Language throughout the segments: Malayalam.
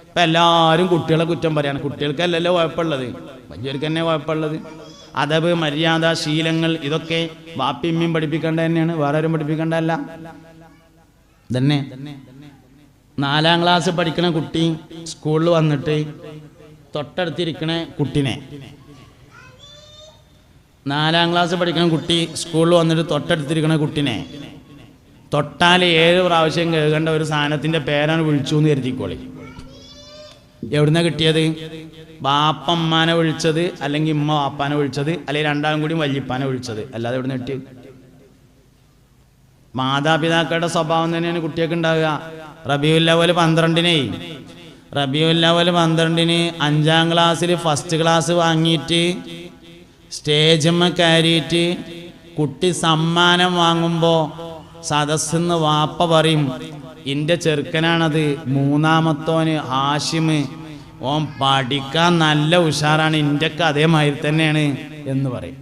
ഇപ്പം എല്ലാവരും കുട്ടികളെ കുറ്റം പറയാണ്. കുട്ടികൾക്കല്ലല്ലോ കുഴപ്പമുള്ളത്, വലിയവർക്ക് തന്നെ കുഴപ്പമുള്ളത്. അദബ്, മര്യാദ, ശീലങ്ങൾ ഇതൊക്കെ വാപ്പിയമ്മയും പഠിപ്പിക്കേണ്ട തന്നെയാണ്, വേറെ ആരും പഠിപ്പിക്കേണ്ടതല്ല. തന്നെ 4ാം ക്ലാസ് പഠിക്കണ കുട്ടി സ്കൂളിൽ വന്നിട്ട് തൊട്ടടുത്തിരിക്കണ കുട്ടിനെ 4ാം ക്ലാസ് പഠിക്കണ കുട്ടി സ്കൂളിൽ വന്നിട്ട് തൊട്ടടുത്തിരിക്കണ കുട്ടിനെ തൊട്ടാൽ 7 പ്രാവശ്യം കേൾക്കേണ്ട ഒരു സാധനത്തിൻ്റെ പേരാണ് വിളിച്ചു എന്ന് കരുതിക്കോളി. എവിടുന്നാ കിട്ടിയത്? ബാപ്പമ്മാനെ വിളിച്ചത്, അല്ലെങ്കിൽ ഉമ്മ വാപ്പാനെ വിളിച്ചത്, അല്ലെങ്കിൽ രണ്ടാളും കൂടി വല്യപ്പാനെ വിളിച്ചത്, അല്ലാതെ എവിടുന്ന് കിട്ടിയത്? മാതാപിതാക്കളുടെ സ്വഭാവം തന്നെയാണ് കുട്ടിയൊക്കെ ഉണ്ടാവുക. റബീഉൽ അവ്വൽ 12-ന് 5ാം ക്ലാസ്സിൽ ഫസ്റ്റ് ക്ലാസ് വാങ്ങിയിട്ട് സ്റ്റേജിന്മേ കയറിയിട്ട് കുട്ടി സമ്മാനം വാങ്ങുമ്പോൾ സദസ്സിന്ന് വാപ്പ പറയും, എൻ്റെ ചെറുക്കനാണത്, 3ാമത്തോന് ഹാഷിമ്, ഓൻ പഠിക്കാൻ നല്ല ഉഷാറാണ്, ഇൻ്റെയൊക്കെ അതേമാതിരി തന്നെയാണ് എന്ന് പറയും.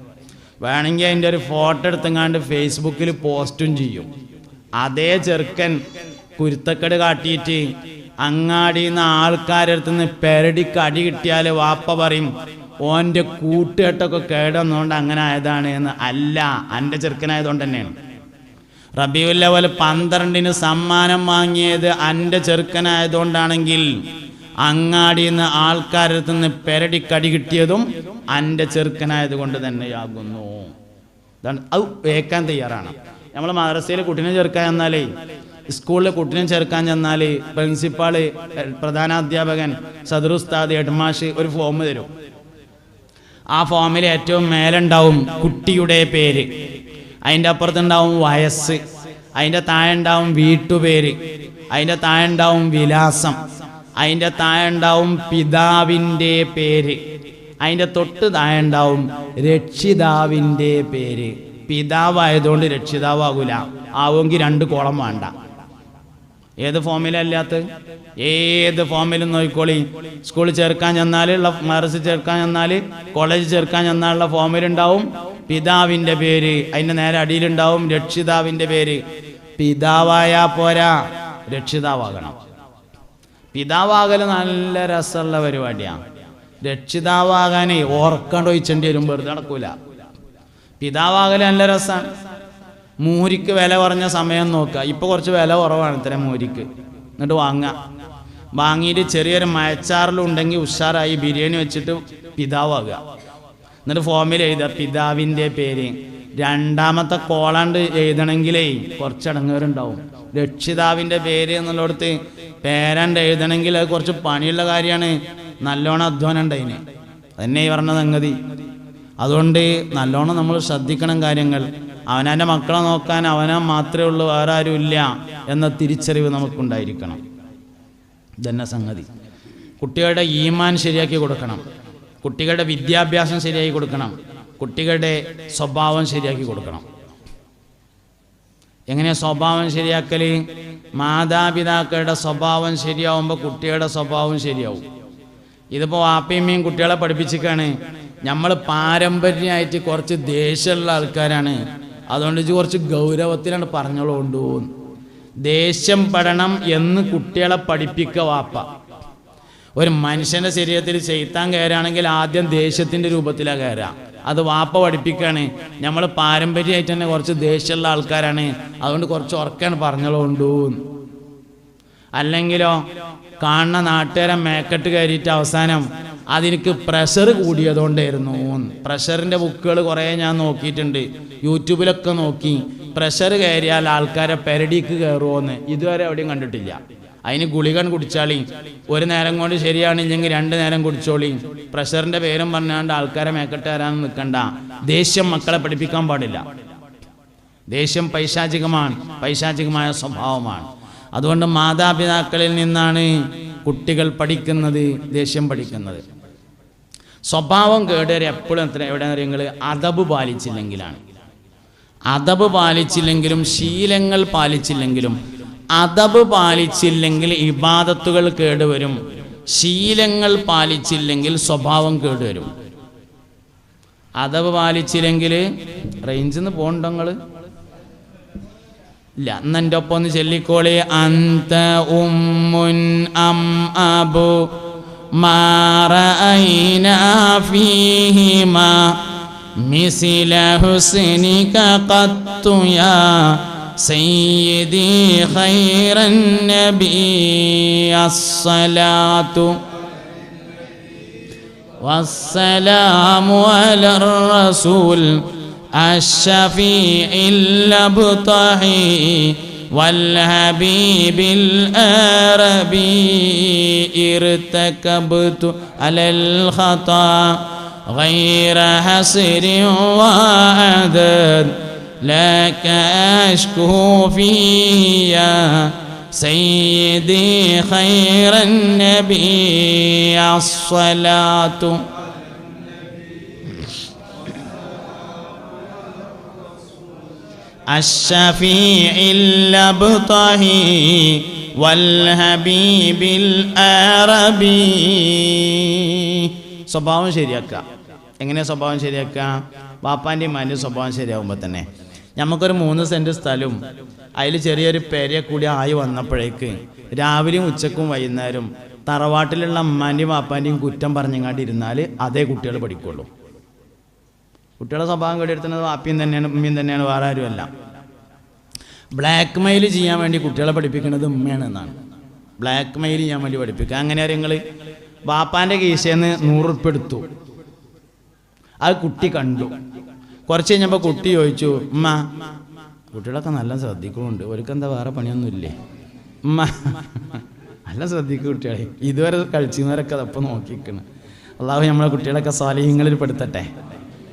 വേണമെങ്കിൽ അതിൻ്റെ ഒരു ഫോട്ടോ എടുത്തെങ്ങാണ്ട് ഫേസ്ബുക്കിൽ പോസ്റ്റും ചെയ്യും. അതേ ചെറുക്കൻ കുരുത്തക്കേട് കാട്ടിയിട്ട് അങ്ങാടിയിൽ നിന്ന് ആൾക്കാരടുത്ത് നിന്ന് പെരടിക്ക് അടി കിട്ടിയാൽ വാപ്പ പറയും, ഓൻ്റെ കൂട്ടുകെട്ടൊക്കെ കേടുവന്നുകൊണ്ട് അങ്ങനെ ആയതാണ് എന്ന്. അല്ല, എൻ്റെ ചെറുക്കനായതുകൊണ്ട് തന്നെയാണ്. റബീഉൽ അവ്വൽ 12-ന് സമ്മാനം വാങ്ങിയത് എൻ്റെ ചെറുക്കനായതുകൊണ്ടാണെങ്കിൽ അങ്ങാടിയിൽ നിന്ന് ആൾക്കാരടുത്ത് നിന്ന് പെരടിക്കടി കിട്ടിയതും എൻ്റെ ചെറുക്കനായത് കൊണ്ട് തന്നെയാകുന്നു. ഇതാണ് അത് വേക്കാൻ തയ്യാറാണ്. നമ്മൾ മദ്രസയിൽ കുട്ടീനെ ചേർക്കാൻ ചെന്നാലേ, സ്കൂളിൽ കുട്ടീനെ ചേർക്കാൻ ചെന്നാൽ പ്രിൻസിപ്പാള്, പ്രധാനാധ്യാപകൻ, സദറുസ്താദ്, ഹെഡ്മാഷ് ഒരു ഫോം തരും. ആ ഫോമിൽ ഏറ്റവും മേലുണ്ടാവും കുട്ടിയുടെ പേര്, അതിൻ്റെ അപ്പുറത്തുണ്ടാവും വയസ്സ്, അതിൻ്റെ താഴെ ഉണ്ടാവും വീട്ടുപേര്, അതിൻ്റെ താഴെ ഉണ്ടാവും വിലാസം, അതിൻ്റെ താഴെ ഉണ്ടാവും പിതാവിൻ്റെ പേര്, അതിൻ്റെ തൊട്ട് താഴെ ഉണ്ടാവും രക്ഷിതാവിൻ്റെ പേര്. പിതാവായതുകൊണ്ട് രക്ഷിതാവാകൂല, ആവുമെങ്കിൽ 2 കോളം വേണ്ട. ഏത് ഫോമിലല്ലാത്ത? ഏത് ഫോമിലും നോക്കിക്കോളി. സ്കൂളിൽ ചേർക്കാൻ ചെന്നാലുള്ള, മദ്രസയിൽ ചേർക്കാൻ ചെന്നാൽ, കോളേജിൽ ചേർക്കാൻ ചെന്നാലുള്ള ഫോമിലുണ്ടാവും പിതാവിൻ്റെ പേര്, അതിൻ്റെ നേരെ അടിയിലുണ്ടാവും രക്ഷിതാവിൻ്റെ പേര്. പിതാവായാ പോരാ, രക്ഷിതാവാകണം. പിതാവാകൽ നല്ല രസമുള്ള പരിപാടിയാണ്. രക്ഷിതാവാകാനേ ഓർക്കണ്ട് ഒഴിച്ചേണ്ടി വരും, വെറുതെ നടക്കൂല. പിതാവാകൽ നല്ല രസമാണ്. മൂരിക്ക് വില കുറഞ്ഞ സമയം നോക്കുക. ഇപ്പോൾ കുറച്ച് വില കുറവാണ് ഇത്തരം മൂരിക്ക്, എന്നിട്ട് വാങ്ങിയിട്ട് ചെറിയൊരു മയച്ചാറിലുണ്ടെങ്കിൽ ഉഷാറായി ബിരിയാണി വെച്ചിട്ട് പിതാവാകുക. എന്നിട്ട് ഫോമിൽ എഴുതുക പിതാവിൻ്റെ പേര്. 2ാമത്തെ കോളാണ്ട് എഴുതണമെങ്കിലേ കുറച്ച് ഇടങ്ങേറുണ്ടാവും. രക്ഷിതാവിൻ്റെ പേര് എന്നുള്ളിടത്ത് പേരണ്ട് എഴുതണമെങ്കിൽ അത് കുറച്ച് പണിയുള്ള കാര്യമാണ്, നല്ലോണം അധ്വാനം ഉണ്ടായിന്. അതന്നെ ഈ പറഞ്ഞ സംഗതി. അതുകൊണ്ട് നല്ലോണം നമ്മൾ ശ്രദ്ധിക്കണം കാര്യങ്ങൾ. അവനവൻ്റെ മക്കളെ നോക്കാൻ അവനെ മാത്രമേ ഉള്ളൂ, വേറെ ആരും ഇല്ല എന്ന തിരിച്ചറിവ് നമുക്കുണ്ടായിരിക്കണം. ഇതന്നെ സംഗതി. കുട്ടികളുടെ ഈമാൻ ശരിയാക്കി കൊടുക്കണം, കുട്ടികളുടെ വിദ്യാഭ്യാസം ശരിയാക്കി കൊടുക്കണം, കുട്ടികളുടെ സ്വഭാവം ശരിയാക്കി കൊടുക്കണം. എങ്ങനെയാ സ്വഭാവം ശരിയാക്കൽ? മാതാപിതാക്കളുടെ സ്വഭാവം ശരിയാവുമ്പോൾ കുട്ടികളുടെ സ്വഭാവം ശരിയാവും. ഇതിപ്പോൾ വാപ്പയമ്മയും കുട്ടികളെ പഠിപ്പിച്ചിട്ടാണ്. നമ്മൾ പാരമ്പര്യമായിട്ട് കുറച്ച് ദേഷ്യമുള്ള ആൾക്കാരാണ്, അതുകൊണ്ട് കുറച്ച് ഗൗരവത്തിലാണ് പറഞ്ഞോളൂ. ദേഷ്യം പെടണം എന്ന് കുട്ടികളെ പഠിപ്പിക്കുക വാപ്പ. ഒരു മനുഷ്യൻ്റെ ശരീരത്തിൽ ശൈത്താൻ കയറുകയാണെങ്കിൽ ആദ്യം ദേഷ്യത്തിൻ്റെ രൂപത്തിലാണ് കയറുക. അത് വാപ്പ പഠിപ്പിക്കുകയാണ്. നമ്മൾ പാരമ്പര്യമായിട്ട് തന്നെ കുറച്ച് ദേഷ്യമുള്ള ആൾക്കാരാണ്, അതുകൊണ്ട് കുറച്ച് ഉറക്കാണ് പറഞ്ഞോളൂ. അല്ലെങ്കിലോ കാണുന്ന നാട്ടുകാരെ മേക്കെട്ട് കയറിയിട്ട് അവസാനം അതിനക്ക് പ്രഷർ കൂടിയതുകൊണ്ടായിരുന്നു. പ്രഷറിൻ്റെ ബുക്കുകൾ കുറേ ഞാൻ നോക്കിയിട്ടുണ്ട്, യൂട്യൂബിലൊക്കെ നോക്കി. പ്രഷർ കയറിയാൽ ആൾക്കാരെ പെരടിക്ക് കയറുമോയെന്ന് ഇതുവരെ എവിടെയും കണ്ടിട്ടില്ല. അതിന് ഗുളികൻ കുടിച്ചാളി, ഒരു നേരം കൊണ്ട് ശരിയാണില്ലെങ്കിൽ 2 നേരം കുടിച്ചോളി. പ്രഷറിൻ്റെ പേരും പറഞ്ഞാണ്ട് ആൾക്കാരെ മേക്കെട്ട് കയറാൻ നിൽക്കണ്ട. ദേഷ്യം മക്കളെ പഠിപ്പിക്കാൻ പാടില്ല. ദേഷ്യം പൈശാചികമായ സ്വഭാവമാണ്. അതുകൊണ്ട് മാതാപിതാക്കളിൽ നിന്നാണ് കുട്ടികൾ പഠിക്കുന്നത്, ദേഷ്യം പഠിക്കുന്നത്. സ്വഭാവം കേടേറി എപ്പോഴും എവിടെയെന്ന് അറിയുങ്ങൾ അദബ് പാലിച്ചില്ലെങ്കിലാണ്. അദബ് പാലിച്ചില്ലെങ്കിലും ശീലങ്ങൾ പാലിച്ചില്ലെങ്കിലും, അദബ് പാലിച്ചില്ലെങ്കിൽ ഇബാദത്തുകൾ കേടുവരും, ശീലങ്ങൾ പാലിച്ചില്ലെങ്കിൽ സ്വഭാവം കേടുവരും. അദബ് പാലിച്ചില്ലെങ്കിൽ റേഞ്ചിൽ നിന്ന് പോകണ്ടോ നിങ്ങൾ? ഇല്ല. എന്നെ ഒപ്പം ഒന്ന് ചൊല്ലിക്കോളി. അന്ത ഉമ്മുൻ അം അബു മാ റഅയ്നാ ഫീഹിമാ മിസ്ല ഹുസ്നിക ഖത്തു യാ സയ്യിദി ഖൈറൻ നബി അസ്സലാത്തു വസ്സലാമു അലർ റസൂൽ الشفيع الأبطحي والحبيب الأربي ارتكبت على الخطا غير حصر وعدد لك أشكو فيه يا سيدي خير النبي الصلاة الشفيع الأبطحي والحبيب الأربي. സ്വഭാവം ശരിയാക്കുക. എങ്ങനെ സ്വഭാവം ശരിയാക്കുക? വാപ്പാൻ്റെയും മാൻ്റെയും സ്വഭാവം ശരിയാകുമ്പോൾ തന്നെ നമുക്കൊരു 3 സെൻറ്റ് സ്ഥലവും അതിൽ ചെറിയൊരു പെരയെ കൂടി ആയി വന്നപ്പോഴേക്ക് രാവിലെയും ഉച്ചക്കും വൈകുന്നേരം തറവാട്ടിലുള്ള അമ്മാൻ്റെയും വാപ്പാൻ്റെയും കുറ്റം പറഞ്ഞങ്ങാണ്ടിരുന്നാൽ അതേ കുട്ടികൾ പഠിക്കുള്ളൂ. കുട്ടികളുടെ സ്വഭാവം കേടെടുത്തുന്നത് വാപ്പിയും തന്നെയാണ് ഉമ്മയും തന്നെയാണ്, വേറെ ആരുമല്ല. ബ്ലാക്ക് മെയിൽ ചെയ്യാൻ വേണ്ടി കുട്ടികളെ പഠിപ്പിക്കുന്നത് ഉമ്മയാണ് എന്നാണ്. ബ്ലാക്ക് മെയിൽ ചെയ്യാൻ വേണ്ടി പഠിപ്പിക്കുക. അങ്ങനെ നിങ്ങൾ വാപ്പാൻ്റെ കീശയിൽ നിന്ന് 100 ഉറുപ്പിക എടുത്തു, അത് കുട്ടി കണ്ടു. കുറച്ച് കഴിഞ്ഞപ്പോൾ കുട്ടി ചോദിച്ചു, ഉമ്മ കുട്ടികളൊക്കെ നല്ല ശ്രദ്ധിക്കുന്നുണ്ട്, അവർക്കെന്താ വേറെ പണിയൊന്നുമില്ലേ? ഉമ്മ നല്ല ശ്രദ്ധിക്കും കുട്ടികളെ, ഇതുവരെ കളിച്ചിരുന്നവരൊക്കെ അതപ്പം നോക്കിക്കണം. അള്ളാഹു നമ്മളെ കുട്ടികളൊക്കെ സ്വാലിഹ്യങ്ങളിൽ പെടുത്തട്ടെ,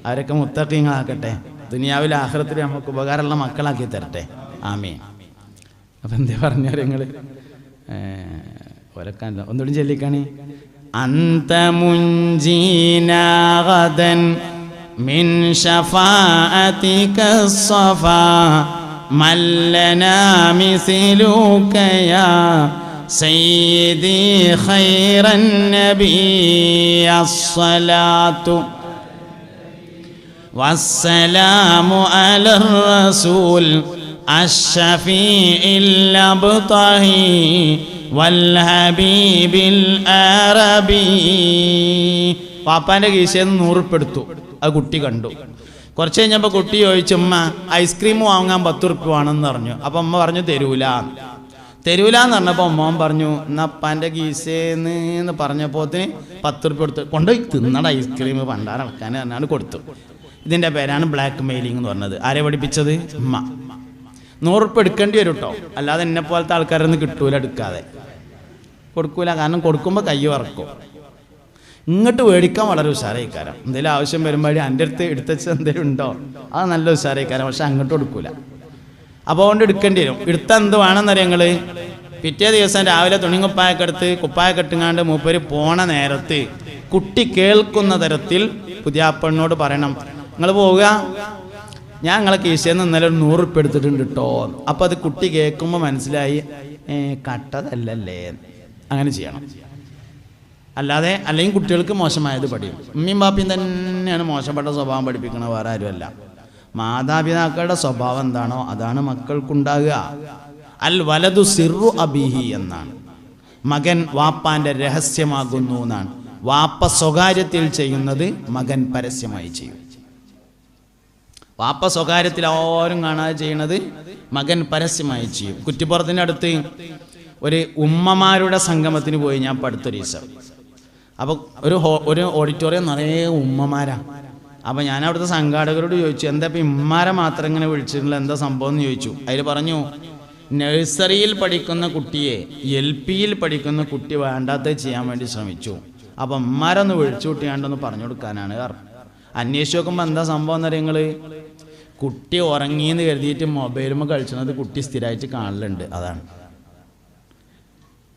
അവരൊക്കെ മുത്തഖീങ്ങളാക്കട്ടെ, ദുനിയാവിലെ ആഖിറത്തിൽ നമുക്ക് ഉപകാരമുള്ള മക്കളാക്കി തരട്ടെ. ആമീൻ. അപ്പം എന്താ പറഞ്ഞാൽ നിങ്ങൾ ഒരൊക്കെ ഒന്നുകൂടി ചൊല്ലിക്കാണി. അന്ത മുൻജീനാ ഗദൻ മിൻ ശഫാഅതിക സഫാ മല്ലനാ മിസ്ലുക യാ സയ്യിദി ഖൈറൻ നബി അസ്സലാത്തു വസ്സലാമു അലർ റസൂൽ അശ്ശഫീഇൽ അബ്തഹി വൽഹബീബിൽ അറബി. പാപ്പാൻ്റെ കീശയിൽ 100 ഉറുപ്പിക എടുത്തു, അത് കുട്ടി കണ്ടു. കുറച്ച് കഴിഞ്ഞപ്പോൾ കുട്ടി ചോദിച്ചു, ഉമ്മ ഐസ്ക്രീം വാങ്ങാൻ 10 ഉറുപ്പിക വേണമെന്ന് പറഞ്ഞു. അപ്പം അമ്മ പറഞ്ഞു തരൂലെന്ന് പറഞ്ഞപ്പോൾ മോൻ പറഞ്ഞു, എന്നാ അപ്പാൻ്റെ കീശേന്ന് പറഞ്ഞപ്പോൾ 10 ഉറുപ്പിക കൊടുത്ത് കൊണ്ടുപോയി തിന്നട ഐസ്ക്രീം പണ്ടാറടക്കാൻ പറഞ്ഞാണ് കൊടുത്തു. ഇതിൻ്റെ പേരാണ് ബ്ലാക്ക് മെയിലിംഗ് എന്ന് പറഞ്ഞത്. ആരെ പഠിപ്പിച്ചത്? ഉമ്മ. 100 ഉറുപ്പിക എടുക്കേണ്ടി വരും കേട്ടോ, അല്ലാതെ എന്നെ പോലത്തെ ആൾക്കാരൊന്നും കിട്ടൂല, എടുക്കാതെ കൊടുക്കൂല. കാരണം കൊടുക്കുമ്പോൾ കൈ വറക്കും. ഇങ്ങോട്ട് മേടിക്കാൻ വളരെ ഉഷാറായിക്കാരം. എന്തെങ്കിലും ആവശ്യം വരുമ്പോൾ എൻ്റെ അടുത്ത് എടുത്തുവെച്ച് എന്തെങ്കിലും ഉണ്ടോ, അത് നല്ല ഉഷാറായിക്കാരം. പക്ഷെ അങ്ങോട്ട് കൊടുക്കൂല. അപ്പോൾ അതുകൊണ്ട് എടുക്കേണ്ടി വരും. എടുത്താൽ എന്ത് വേണമെന്നറിയാം നിങ്ങൾ? പിറ്റേ ദിവസം രാവിലെ തുണിക്കുപ്പായൊക്കെ എടുത്ത് കുപ്പായൊക്കെ ഇട്ടുങ്ങാണ്ട് മൂപ്പര് പോണ നേരത്ത് കുട്ടി കേൾക്കുന്ന തരത്തിൽ പുതിയാപ്പണ്ണോട് പറയണം, നിങ്ങൾ പോവുക, ഞാൻ നിങ്ങളെ കീശയിൽ നിന്ന് ഇന്നലെ 100 ഉറുപ്പിക എടുത്തിട്ടുണ്ട് കേട്ടോ. അപ്പോൾ അത് കുട്ടി കേൾക്കുമ്പോൾ മനസ്സിലായി, കട്ടതല്ലല്ലേ, അങ്ങനെ ചെയ്യണം. അല്ലാതെ അല്ലെങ്കിൽ കുട്ടികൾക്ക് മോശമായത് പഠിക്കും. ഉമ്മയും ബാപ്പിയും തന്നെയാണ് മോശപ്പെട്ട സ്വഭാവം പഠിപ്പിക്കണത്, വേറെ ആരുമല്ല. മാതാപിതാക്കളുടെ സ്വഭാവം എന്താണോ അതാണ് മക്കൾക്കുണ്ടാകുക. അൽ വലതു സിറു അബീഹി എന്നാണ്. മകൻ വാപ്പാൻ്റെ രഹസ്യമാകുന്നു എന്നാണ്. വാപ്പ സ്വകാര്യത്തിൽ ചെയ്യുന്നത് മകൻ പരസ്യമായി ചെയ്യും. വാപ്പ സ്വകാര്യത്തിൽ ആരും കാണാതെ ചെയ്യുന്നത് മകൻ പരസ്യമായി ചെയ്യും. കുറ്റിപ്പുറത്തിൻ്റെ അടുത്ത് ഒരു ഉമ്മമാരുടെ സംഗമത്തിന് പോയി ഞാൻ അടുത്തൊരു ദിവസം. അപ്പോൾ ഒരു ഓഡിറ്റോറിയം നിറയെ ഉമ്മമാരാണ്. അപ്പോൾ ഞാൻ അവിടുത്തെ സംഘാടകരോട് ചോദിച്ചു, എന്താ ഇപ്പം ഉമ്മാരെ മാത്രം ഇങ്ങനെ വിളിച്ചിട്ടുള്ള എന്താ സംഭവം എന്ന് ചോദിച്ചു. അതിൽ പറഞ്ഞു, നഴ്സറിയിൽ പഠിക്കുന്ന കുട്ടിയെ LP പഠിക്കുന്ന കുട്ടി വേണ്ടാത്തത് ചെയ്യാൻ വേണ്ടി ശ്രമിച്ചു. അപ്പം ഉമ്മാരൊന്ന് വിളിച്ചു കൂട്ടിയാണ്ടൊന്ന് പറഞ്ഞു കൊടുക്കാനാണ്. അന്വേഷിച്ച് നോക്കുമ്പോൾ എന്താ സംഭവം എന്നറിയാം നിങ്ങൾ? കുട്ടി ഉറങ്ങിയെന്ന് കരുതിയിട്ട് മൊബൈലുമ്പോൾ കളിച്ചത് കുട്ടി സ്ഥിരമായിട്ട് കാണലുണ്ട്. അതാണ്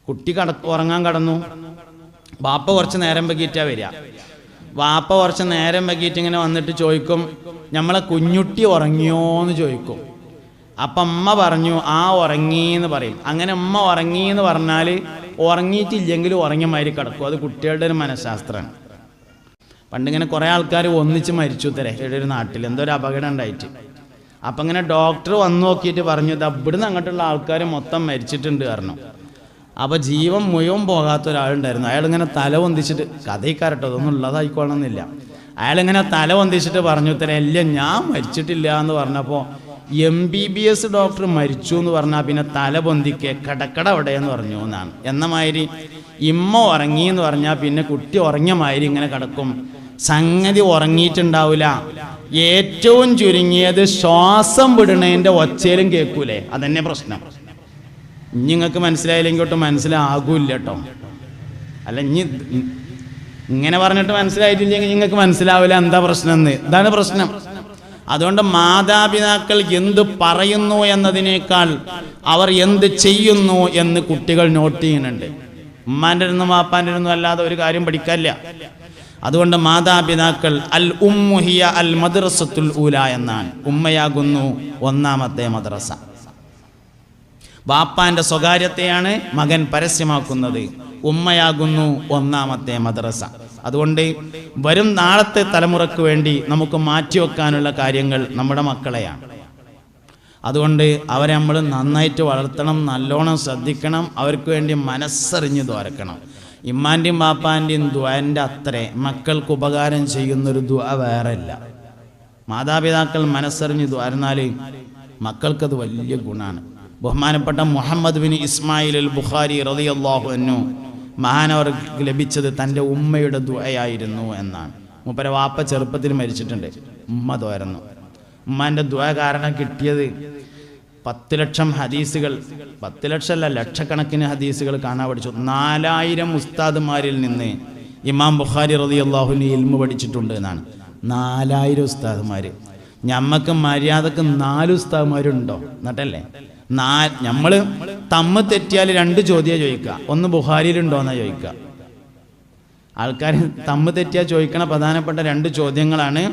കുട്ടി ഉറങ്ങാൻ കടന്നു. വാപ്പ കുറച്ച് നേരം വൈകിയിട്ടാണ് വരിക. വാപ്പ കുറച്ച് നേരം വൈകിയിട്ട് ഇങ്ങനെ വന്നിട്ട് ചോദിക്കും, നമ്മളെ കുഞ്ഞുട്ടി ഉറങ്ങിയോ എന്ന് ചോദിക്കും. അപ്പം അമ്മ പറഞ്ഞു ആ ഉറങ്ങിയെന്ന് പറയും. അങ്ങനെ അമ്മ ഉറങ്ങിയെന്ന് പറഞ്ഞാൽ ഉറങ്ങിയിട്ടില്ലെങ്കിലും ഉറങ്ങിയ മാതിരി കിടക്കും. അത് കുട്ടികളുടെ ഒരു മനഃശാസ്ത്രമാണ്. പണ്ടിങ്ങനെ കുറേ ആൾക്കാർ ഒന്നിച്ച് മരിച്ചു തരേ ഇവിടെ ഒരു നാട്ടിൽ എന്തോ ഒരു അപകടം ഉണ്ടായിട്ട്. അപ്പം ഇങ്ങനെ ഡോക്ടർ വന്നു നോക്കിയിട്ട് പറഞ്ഞു ഇവിടുന്ന് അങ്ങോട്ടുള്ള ആൾക്കാർ മൊത്തം മരിച്ചിട്ടുണ്ട് പറഞ്ഞു. അപ്പോൾ ജീവൻ മുഴുവൻ പോകാത്ത ഒരാളുണ്ടായിരുന്നു. അയാളിങ്ങനെ തല പൊന്തിച്ചിട്ട് കഥയിക്കാരട്ടോ അതൊന്നും ഉള്ളതായിക്കോളണമെന്നില്ല. അയാളിങ്ങനെ തല പൊന്തിച്ചിട്ട് പറഞ്ഞു ഇല്ല ഞാൻ മരിച്ചിട്ടില്ല എന്ന് പറഞ്ഞപ്പോൾ MBBS ഡോക്ടർ മരിച്ചു എന്ന് പറഞ്ഞാൽ പിന്നെ തല പൊന്തിക്കെ കടക്കട എവിടെയെന്ന് പറഞ്ഞു എന്നാണ്. എന്ന മാതിരി ഇമ്മ ഉറങ്ങി എന്ന് പറഞ്ഞാൽ പിന്നെ കുട്ടി ഉറങ്ങിയ മാതിരി ഇങ്ങനെ കിടക്കും. സംഗതി ഉറങ്ങിയിട്ടുണ്ടാവില്ല. ഏറ്റവും ചുരുങ്ങിയത് ശ്വാസം വിടണേൻ്റെ ഒച്ചയിലും കേൾക്കൂലേ, അതന്നെ പ്രശ്നം. നിങ്ങൾക്ക് മനസ്സിലായില്ലെങ്കിൽ ഒട്ടും മനസ്സിലാകൂല്ല കേട്ടോ. അല്ല ഇങ്ങനെ പറഞ്ഞിട്ട് മനസ്സിലായിട്ടില്ലെങ്കിൽ നിങ്ങൾക്ക് മനസ്സിലാവില്ല എന്താ പ്രശ്നം എന്ന്. ഇതാണ് പ്രശ്നം. അതുകൊണ്ട് മാതാപിതാക്കൾ എന്ത് പറയുന്നു എന്നതിനേക്കാൾ അവർ എന്ത് ചെയ്യുന്നു എന്ന് കുട്ടികൾ നോട്ട് ചെയ്യുന്നുണ്ട്. ഉമ്മാൻ്റെ ഇരുന്നും വാപ്പാൻ്റെ ഇരുന്നും അല്ലാതെ ഒരു കാര്യം പഠിക്കാനില്ല. അതുകൊണ്ട് മാതാപിതാക്കൾ അൽ ഉമ്മുഹിയ അൽ മദ്രസത്തുൽ ഊല എന്നാണ്. ഉമ്മയാകുന്നു ഒന്നാമത്തെ മദ്രസ. വാപ്പാന്റെ സ്വകാര്യത്തെയാണ് മകൻ പരസ്യമാക്കുന്നത്. ഉമ്മയാകുന്നു ഒന്നാമത്തെ മദ്രസ. അതുകൊണ്ട് വരും നാളത്തെ തലമുറക്ക് വേണ്ടി നമുക്ക് മാറ്റിവെക്കാനുള്ള കാര്യങ്ങൾ നമ്മുടെ മക്കളെയാണ്. അതുകൊണ്ട് അവരെ നമ്മൾ നന്നായിട്ട് വളർത്തണം, നല്ലോണം ശ്രദ്ധിക്കണം, അവർക്ക് വേണ്ടി മനസ്സറിഞ്ഞ് ദ്വാരക്കണം. ഇമ്മാൻ്റെയും ബാപ്പാൻ്റെയും ദ്വാൻ്റെ അത്രേ മക്കൾക്ക് ഉപകാരം ചെയ്യുന്നൊരു ദ്വാ വേറെ ഇല്ല. മാതാപിതാക്കൾ മനസ്സറിഞ്ഞ് ദ്വാരുന്നാൽ മക്കൾക്കത് വലിയ ഗുണമാണ്. ബഹുമാനപ്പെട്ട മുഹമ്മദ് ബിൻ ഇസ്മായിൽ അൽ ബുഖാരി റളിയല്ലാഹു അൻഹു മഹാനവർക്ക് ലഭിച്ചത് തൻ്റെ ഉമ്മയുടെ ദുആയായിരുന്നു എന്നാണ്. മൂപ്പരെ വാപ്പ ചെറുപ്പത്തിൽ മരിച്ചിട്ടുണ്ട്, ഉമ്മ ദ്വാരുന്നു. ഉമ്മാൻ്റെ ദുആ കാരണം കിട്ടിയത് 10 ലക്ഷം ഹദീസുകൾ, 10 ലക്ഷമല്ല ലക്ഷക്കണക്കിന് ഹദീസുകൾ കാണാൻ പഠിച്ചു. 4000 ഉസ്താദുമാരിൽ നിന്ന് ഇമാം ബുഖാരി റളിയല്ലാഹു അൻഹു ഇൽമു പഠിച്ചിട്ടുണ്ട് എന്നാണ്. 4000 ഉസ്താദുമാർ. ഞമ്മക്ക് മര്യാദക്ക് 4 ഉസ്താദുമാരുണ്ടോ എന്നിട്ടല്ലേ? നമ്മൾ തമ്മ് തെറ്റിയാൽ 2 ചോദ്യം ചോദിക്കുക. ഒന്ന് ബുഖാരിയിലുണ്ടോയെന്നാണ് ചോദിക്കുക. ആൾക്കാർ തമ്മ് തെറ്റിയാൽ ചോദിക്കണ പ്രധാനപ്പെട്ട 2 ചോദ്യങ്ങളാണ്.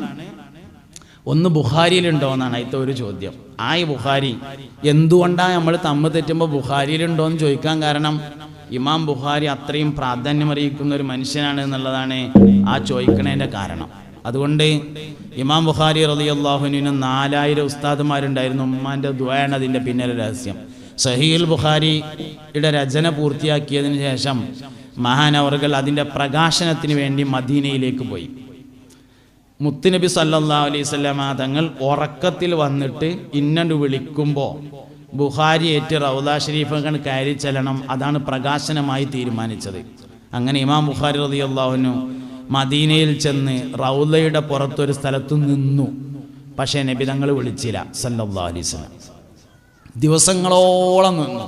ഒന്ന് ബുഖാരിയിലുണ്ടോ എന്നാണ് അതിലത്തെ ഒരു ചോദ്യം. ഈ ബുഖാരി എന്തുകൊണ്ടാണ് നമ്മൾ തമ്മ് തെറ്റുമ്പോൾ ബുഖാരിയിലുണ്ടോ എന്ന് ചോദിക്കാൻ കാരണം ഇമാം ബുഖാരി അത്രയും പ്രാധാന്യം അറിയിക്കുന്ന ഒരു മനുഷ്യനാണ് എന്നുള്ളതാണ് ആ ചോദിക്കണതിൻ്റെ കാരണം. അതുകൊണ്ട് ഇമാം ബുഖാരി റളിയല്ലാഹു അൻഹുവിന് 4000 ഉസ്താദുമാരുണ്ടായിരുന്നു. ഉമ്മാൻ്റെ ദുആയാണ് അതിൻ്റെ പിന്നിലെ രഹസ്യം. സഹീഹുൽ ബുഖാരിയുടെ രചന പൂർത്തിയാക്കിയതിന് ശേഷം മഹാനവറുകൾ അതിൻ്റെ പ്രകാശനത്തിന് വേണ്ടി മദീനയിലേക്ക് പോയി. മുത്തുനബി സല്ലല്ലാഹു അലൈഹി വസല്ലമ തങ്ങൾ ഉറക്കത്തിൽ വന്നിട്ട് ഇന്നണ്ട് വിളിക്കുമ്പോൾ ബുഖാരി ഏറ്റ് റൗദ ഷരീഫിൽ കയറി ചെല്ലണം. അതാണ് പ്രകാശനമായി തീരുമാനിച്ചത്. അങ്ങനെ ഇമാം ബുഖാരി റളിയല്ലാഹു അൻഹു മദീനയിൽ ചെന്ന് റൗദയുടെ പുറത്തൊരു സ്ഥലത്തു നിന്നു. പക്ഷേ നബി തങ്ങൾ വിളിച്ചില്ല സല്ലല്ലാഹു അലൈഹി വസല്ലം. ദിവസങ്ങളോളം നിന്നു.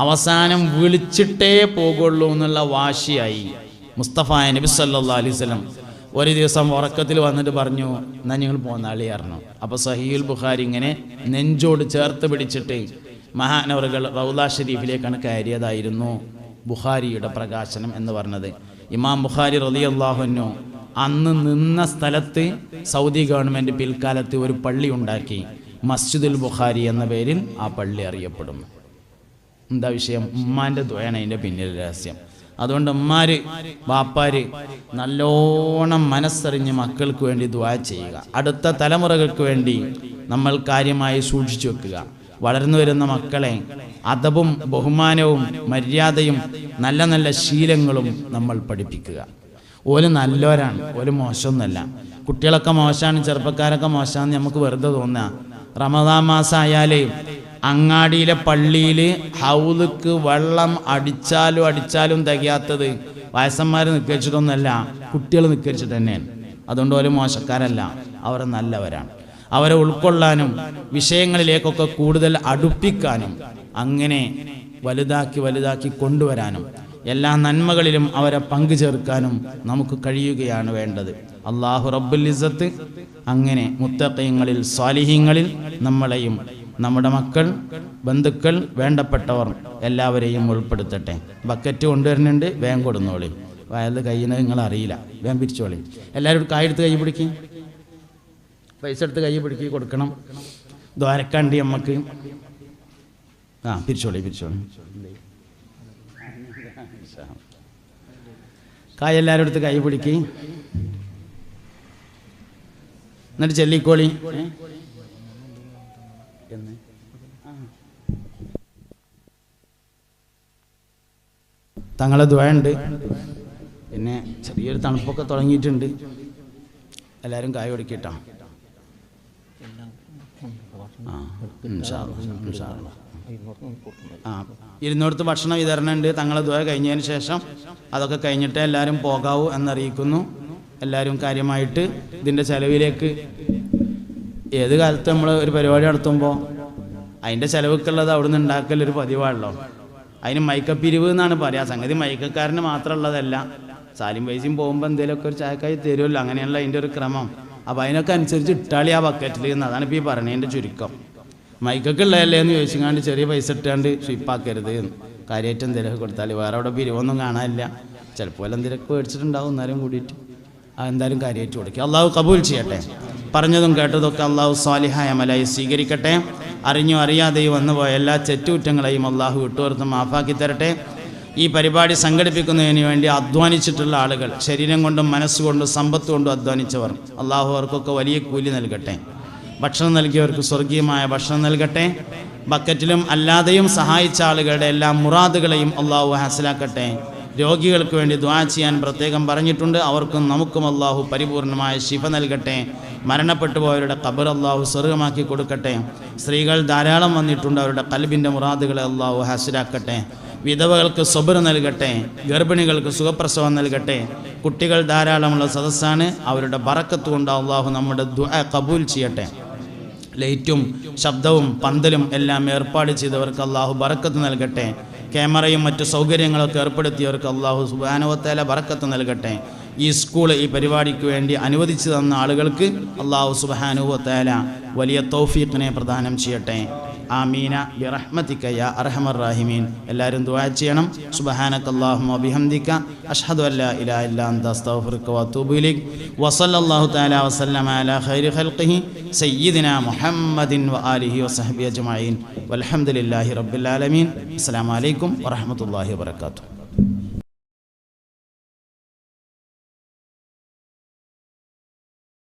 അവസാനം വിളിച്ചിട്ടേ പോകുള്ളൂ എന്നുള്ള വാശിയായി മുസ്തഫ നബി സല്ലല്ലാഹു അലൈഹി വസല്ലം ഒരു ദിവസം ഉറക്കത്തിൽ വന്നിട്ട് പറഞ്ഞു, എന്നാൽ നിങ്ങൾ പോന്നാളി പറഞ്ഞു. അപ്പോൾ സഹീഹുൽ ബുഖാരി ഇങ്ങനെ നെഞ്ചോട് ചേർത്ത് പിടിച്ചിട്ട് മഹാനവറുകൾ റൗദ ഷരീഫിലേക്കാണ് കയറിയതായിരുന്നു ബുഖാരിയുടെ പ്രകാശനം എന്ന് പറഞ്ഞത്. ഇമാം ബുഖാരി റളിയല്ലാഹു അൻഹു അന്ന് നിന്ന സ്ഥലത്ത് സൗദി ഗവൺമെൻറ് പിൽക്കാലത്ത് ഒരു പള്ളി ഉണ്ടാക്കി. മസ്ജിദുൽ ബുഖാരി എന്ന പേരിൽ ആ പള്ളി അറിയപ്പെടുന്നു. എന്താ വിഷയം? ഉമ്മാൻ്റെ ദുആയാണ് അതിൻ്റെ പിന്നിൽ രഹസ്യം. അതുകൊണ്ട് ഉമ്മാര് ബാപ്പാര് നല്ലോണം മനസ്സറിഞ്ഞ് മക്കൾക്ക് വേണ്ടി ദുആ ചെയ്യുക. അടുത്ത തലമുറകൾക്ക് വേണ്ടി നമ്മൾ കാര്യമായി സൂക്ഷിച്ചു വെക്കുക. വളർന്നു വരുന്ന മക്കളെ അദബും ബഹുമാനവും മര്യാദയും നല്ല നല്ല ശീലങ്ങളും നമ്മൾ പഠിപ്പിക്കുക. ഓല് നല്ലവരാണ്, ഓല് മോശമൊന്നുമല്ല. കുട്ടികളൊക്കെ മോശമാണ്, ചെറുപ്പക്കാരൊക്കെ മോശമാണെന്ന് നമുക്ക് വെറുതെ തോന്നുക. റമദാൻ മാസം ആയാൽ അങ്ങാടിയിലെ പള്ളിയിൽ ഹൗദുക്ക് വെള്ളം അടിച്ചാലും തികയാത്തത് വയസ്സന്മാർ നിൽക്കരിച്ചിട്ടൊന്നുമല്ല, കുട്ടികൾ നിൽക്കരിച്ചിട്ട് തന്നെയാണ്. അതുകൊണ്ട് ഓല് മോശക്കാരല്ല, അവർ നല്ലവരാണ്. അവരെ ഉൾക്കൊള്ളാനും വിഷയങ്ങളിലേക്കൊക്കെ കൂടുതൽ അടുപ്പിക്കാനും അങ്ങനെ വലുതാക്കി കൊണ്ടുവരാനും എല്ലാ നന്മകളിലും അവരെ പങ്കു ചേർക്കാനും നമുക്ക് കഴിയുകയാണ് വേണ്ടത്. അല്ലാഹു റബ്ബുൽ ഇസ്സത്ത് അങ്ങനെ മുത്തഖീങ്ങളിൽ സ്വാലിഹീങ്ങളിൽ നമ്മളെയും നമ്മുടെ മക്കൾ, ബന്ധുക്കൾ, വേണ്ടപ്പെട്ടവർ എല്ലാവരെയും ഉൾപ്പെടുത്തട്ടെ. ബക്കറ്റ് കൊണ്ടുവരുന്നുണ്ട്, വേഗം കൊടുന്നോളി. വയത് കയ്യിന് നിങ്ങൾ അറിയില്ല, വേഗം പിരിച്ചോളി. എല്ലാവരും കായെടുത്ത് കൈ പിടിക്കും, പൈസ എടുത്ത് കൈ പിടിക്കി കൊടുക്കണം. ദ്വാരക്കാണ്ടി അമ്മക്ക് പിരിച്ചോളി. കായ് എല്ലാവരും എടുത്ത് കൈ പിടിക്കി, എന്നിട്ട് ചെല്ലിക്കോളി. എന്ന് തങ്ങളെ ദുആ ഉണ്ട്. പിന്നെ ചെറിയൊരു തണുപ്പൊക്കെ തുടങ്ങിയിട്ടുണ്ട്. എല്ലാവരും കായ ഒടുക്കിട്ടാ. ഇരുന്നൂറ് ഭക്ഷണ വിതരണം ഉണ്ട്. തങ്ങളെ ദുആ കഴിഞ്ഞതിന് ശേഷം അതൊക്കെ കഴിഞ്ഞിട്ട് എല്ലാവരും പോകാവൂ എന്നറിയിക്കുന്നു. എല്ലാവരും കാര്യമായിട്ട് ഇതിൻ്റെ ചെലവിലേക്ക് ഏത് കാലത്ത് നമ്മൾ ഒരു പരിപാടി നടത്തുമ്പോൾ അതിൻ്റെ ചിലവൊക്കെയുള്ളത് അവിടെ നിന്ന് ഉണ്ടാക്കലൊരു പതിവാണല്ലോ. അതിന് മൈക്കപ്പിരിവ് എന്നാണ് പറയുക. സംഗതി മൈക്കക്കാരന് മാത്രമുള്ളതല്ല. സാലിം പൈസയും പോകുമ്പോൾ എന്തെങ്കിലുമൊക്കെ ഒരു ചായക്കായി തരുമല്ലോ, അങ്ങനെയുള്ള അതിൻ്റെ ഒരു ക്രമം. അപ്പോൾ അതിനൊക്കെ അനുസരിച്ച് ഇട്ടാളി ആ ബക്കറ്റിൽ നിന്ന്. അതാണ് ഇപ്പോൾ ഈ പറഞ്ഞതിൻ്റെ ചുരുക്കം. മൈക്കൊക്കെ ഉള്ളതല്ലേ എന്ന് ചോദിച്ചാണ്ട് ചെറിയ പൈസ ഇട്ടാണ്ട് സ്വീപ്പാക്കരുത്. കാര്യമായിട്ട് എന്തെങ്കിലുമൊക്കെ കൊടുത്താൽ വേറെ അവിടെ പിരിവൊന്നും കാണാനില്ല. ചിലപ്പോൾ എന്തെങ്കിലുമൊക്കെ മേടിച്ചിട്ടുണ്ടാവും. എന്നാലും കൂടിയിട്ട് അതെന്തായാലും കാര്യമായിട്ട് കൊടുക്കുക. അള്ളാഹു കബൂൽ ചെയ്യട്ടെ. പറഞ്ഞതും കേട്ടതൊക്കെ അള്ളാഹു സ്വാലിഹായ അമലായി സ്വീകരിക്കട്ടെ. അറിഞ്ഞോ അറിയാതെയും വന്നുപോയ എല്ലാ തെറ്റുകുറ്റങ്ങളെയും അള്ളാഹു വിട്ടുപുറത്ത് മാഫാക്കി തരട്ടെ. ഈ പരിപാടി സംഘടിപ്പിക്കുന്നതിന് വേണ്ടി അധ്വാനിച്ചിട്ടുള്ള ആളുകൾ, ശരീരം കൊണ്ടും മനസ്സുകൊണ്ടും സമ്പത്ത് കൊണ്ടും അധ്വാനിച്ചവർ, അള്ളാഹു അവർക്കൊക്കെ വലിയ കൂലി നൽകട്ടെ. ഭക്ഷണം നൽകിയവർക്ക് സ്വർഗീയമായ ഭക്ഷണം നൽകട്ടെ. ബക്കറ്റിലും അല്ലാതെയും സഹായിച്ച ആളുകളുടെ എല്ലാ മുറാദുകളെയും അള്ളാഹു ഹാസിലാക്കട്ടെ. രോഗികൾക്ക് വേണ്ടി ദുആ ചെയ്യാൻ പ്രത്യേകം പറഞ്ഞിട്ടുണ്ട്. അവർക്കും നമുക്കും അള്ളാഹു പരിപൂർണമായ ശിഫ നൽകട്ടെ. മരണപ്പെട്ടു പോയവരുടെ ഖബർ അള്ളാഹു സ്വർഗമാക്കി കൊടുക്കട്ടെ. സ്ത്രീകൾ ധാരാളം വന്നിട്ടുണ്ട്. അവരുടെ ഖൽബിൻ്റെ മുറാദുകളെ അള്ളാഹു ഹാസിലാക്കട്ടെ. വിധവകൾക്ക് സ്വബർ നൽകട്ടെ. ഗർഭിണികൾക്ക് സുഖപ്രസവം നൽകട്ടെ. കുട്ടികൾ ധാരാളമുള്ള സദസ്സാണ്. അവരുടെ ബറക്കത്ത് കൊണ്ട് അള്ളാഹു നമ്മുടെ ദുആ കബൂൽ ചെയ്യട്ടെ. ലൈറ്റും ശബ്ദവും പന്തലും എല്ലാം ഏർപ്പാട് ചെയ്തവർക്ക് അള്ളാഹു ബറക്കത്ത് നൽകട്ടെ. ക്യാമറയും മറ്റു സൗകര്യങ്ങളൊക്കെ ഏർപ്പെടുത്തിയവർക്ക് അള്ളാഹു സുബ്ഹാനഹു വ തആല ബറക്കത്ത് നൽകട്ടെ. ഈ സ്കൂൾ ഈ പരിപാടിക്ക് വേണ്ടി അനുവദിച്ചു തന്ന ആളുകൾക്ക് അള്ളാഹു സുബ്ഹാനഹു വ തആല വലിയ തൗഫീഖിനെ പ്രദാനം ചെയ്യട്ടെ. ആമീന ബിറഹ്മതിക യാ അർഹമർ റഹീമീൻ. എല്ലാവരും ദുആ ചെയ്യണം. സുബ്ഹാനകല്ലാഹുമ്മ വബിഹംദിക അഷ്ഹദു അല്ലാ ഇലാഹ ഇല്ലാ അൻത അസ്തഗ്ഫിറുക വഅതൂബു ഇലൈക്. വസല്ലല്ലാഹു തആല വസല്ലമ അലാ ഖൈരി ഖൽഖിഹി സയ്യിദിനാ മുഹമ്മദിൻ വആലിഹി വസഹ്ബിഹി അജ്മഈൻ വൽഹംദുലില്ലാഹി റബ്ബിൽ ആലമീൻ. അസ്സലാമു അലൈക്കും വറഹ്മത്തുള്ളാഹി വബറകാതുഹു.